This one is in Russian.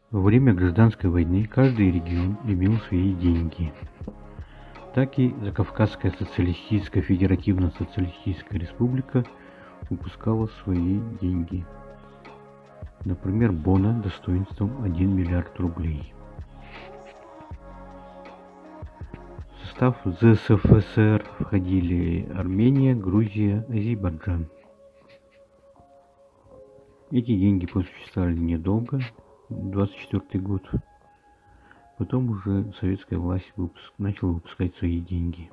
Во время гражданской войны каждый регион имел свои деньги. Так и Закавказская социалистическая федеративно-социалистическая республика выпускала свои деньги. Например, бона достоинством 1 миллиард рублей. В состав ЗСФСР входили Армения, Грузия, Азербайджан. Эти деньги просуществовали недолго, 24 год. Потом уже советская власть начала выпускать свои деньги.